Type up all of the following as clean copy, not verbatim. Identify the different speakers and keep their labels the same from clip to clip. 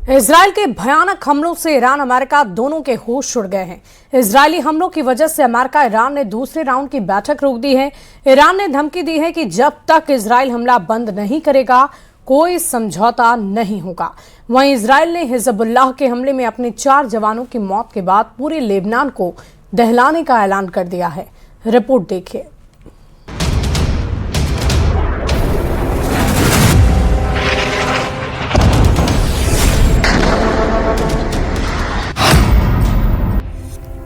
Speaker 1: Israel के भयानक हमलों से ईरान अमेरिका दोनों के होश उड़ गए हैं। इजरायली हमलों की वजह से अमेरिका ईरान ने दूसरे राउंड की बैठक रोक दी है। ईरान ने धमकी दी है कि जब तक इजराइल हमला बंद नहीं करेगा कोई समझौता नहीं होगा। वहीं इजराइल ने हिजबुल्लाह के हमले में अपने 4 जवानों की मौत के बाद पूरे लेबनान को दहलाने का ऐलान कर दिया है। रिपोर्ट देखिए।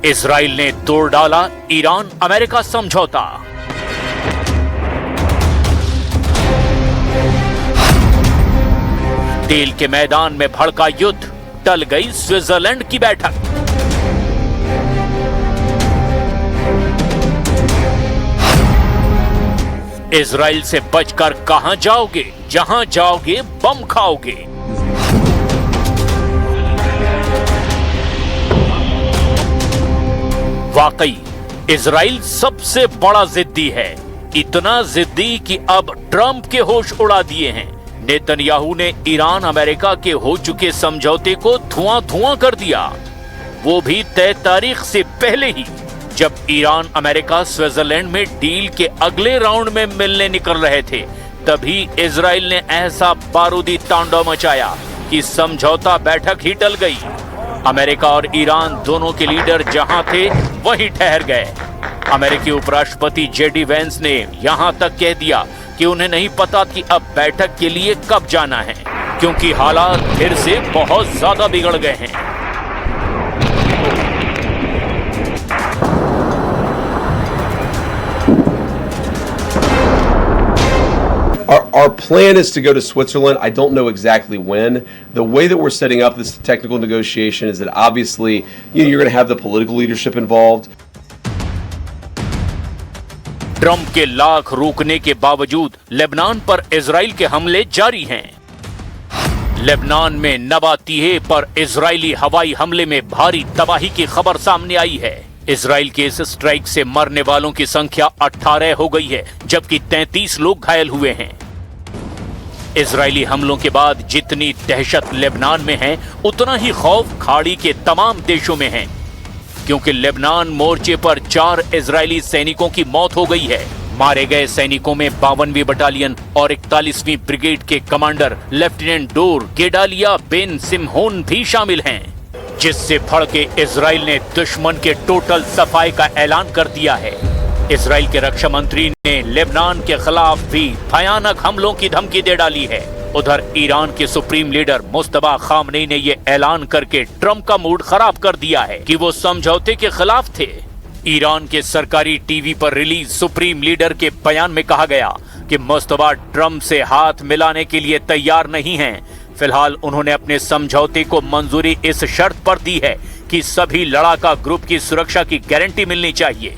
Speaker 2: इजराइल ने तोड़ डाला ईरान अमेरिका समझौता। तेल के मैदान में भड़का युद्ध, टल गई स्विट्जरलैंड की बैठक। इजराइल से बचकर कहां जाओगे, जहां जाओगे बम खाओगे। वाकई इजराइल सबसे बड़ा जिद्दी है, इतना जिद्दी कि अब ट्रंप के होश उड़ा दिए हैं। नेतन्याहू ने ईरान अमेरिका के हो चुके समझौते को धुआं कर दिया, वो भी तय तारीख से पहले ही, जब ईरान अमेरिका स्विट्जरलैंड में डील के अगले राउंड में मिलने निकल रहे थे। तभी इजराइल ने ऐसा बारूदी तांडव मचाया कि समझौता बैठक ही टल गई। अमेरिका और ईरान दोनों के लीडर जहां थे वहीं ठहर गए। अमेरिकी उपराष्ट्रपति जेडी वेंस ने यहां तक कह दिया कि उन्हें नहीं पता कि अब बैठक के लिए कब जाना है, क्योंकि हालात फिर से बहुत ज्यादा बिगड़ गए हैं।
Speaker 3: Our plan is to go to Switzerland. I don't know exactly when. The way that we're setting up this technical negotiation is that obviously you're going to have the political leadership involved.
Speaker 2: Trump के लाख रोकने के बावजूद Lebanon पर Israel के हमले जारी हैं। Lebanon में नबातीहे पर इजरायली हवाई हमले में भारी तबाही की खबर सामने आई है। इजराइल के इस स्ट्राइक से मरने वालों की संख्या 18 हो गई है, जबकि 33 लोग घायल हुए हैं। इजरायली हमलों के बाद जितनी दहशत लेबनान में है, उतना ही खौफ खाड़ी के तमाम देशों में है, क्योंकि लेबनान मोर्चे पर 4 इजरायली सैनिकों की मौत हो गई है। मारे गए सैनिकों में 52वीं बटालियन और 41वीं ब्रिगेड के कमांडर लेफ्टिनेंट डोर गेडालिया बेन सिमहोन भी शामिल हैं, जिससे भड़के इजराइल ने दुश्मन के टोटल सफाई का ऐलान कर दिया है। इजराइल के रक्षा मंत्री ने लेबनान के खिलाफ भी भयानक हमलों की धमकी दे डाली है। उधर ईरान के सुप्रीम लीडर मुस्तफा खामनेई ने यह ऐलान करके ट्रंप का मूड खराब कर दिया है कि वो समझौते के खिलाफ थे। ईरान के सरकारी टीवी पर रिलीज सुप्रीम लीडर के बयान में कहा गया कि मुस्तफा ट्रंप से हाथ मिलाने के लिए तैयार नहीं हैं। फिलहाल उन्होंने अपने समझौते को मंजूरी इस शर्त पर दी है कि सभी लड़ाका ग्रुप की सुरक्षा की गारंटी मिलनी चाहिए।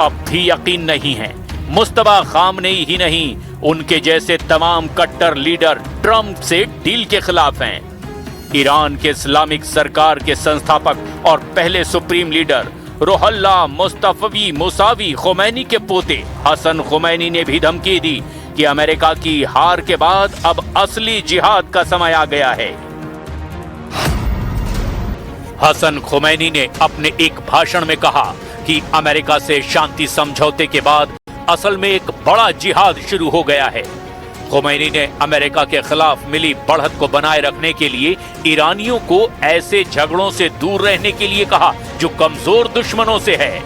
Speaker 2: अब भी यकीन नहीं है। मुस्तफा खामनेई ही नहीं, उनके जैसे तमाम कट्टर लीडर ट्रंप से डील के खिलाफ हैं। ईरान के इस्लामिक सरकार के संस्थापक और पहले supreme leader रुहल्ला Mustafavi Mousavi Khomeini के पोते हसन खुमैनी ने भी धमकी दी कि अमेरिका की हार के बाद अब असली जिहाद का समय आ गया है। हसन खुमैनी ने अपने एक भाषण में कहा कि अमेरिका से शांति समझौते के बाद असल में एक बड़ा जिहाद शुरू हो गया है। खुमैनी ने अमेरिका के खिलाफ मिली बढ़त को बनाए रखने के लिए ईरानियों को ऐसे झगड़ों से दूर रहने के लिए कहा जो कमजोर दुश्मनों से है।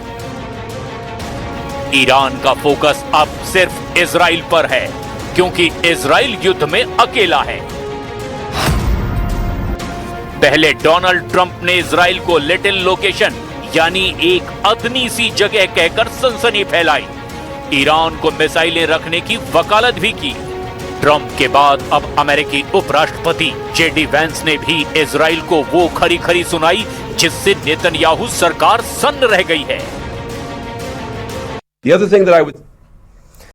Speaker 2: ईरान का फोकस अब सिर्फ इजराइल पर है, क्योंकि इजराइल युद्ध में अकेला है। पहले डोनाल्ड ट्रंप ने इजराइल को लिटिल लोकेशन यानी एक अदनी सी जगह कहकर सनसनी फैलाई। ईरान को मिसाइलें रखने की वकालत भी की। ट्रंप के बाद अब अमेरिकी उपराष्ट्रपति जेडी वेंस ने भी इजराइल को वो खरी खरी सुनाई जिससे नेतन्याहू सरकार सन्न रह गई है।
Speaker 3: The other thing that I would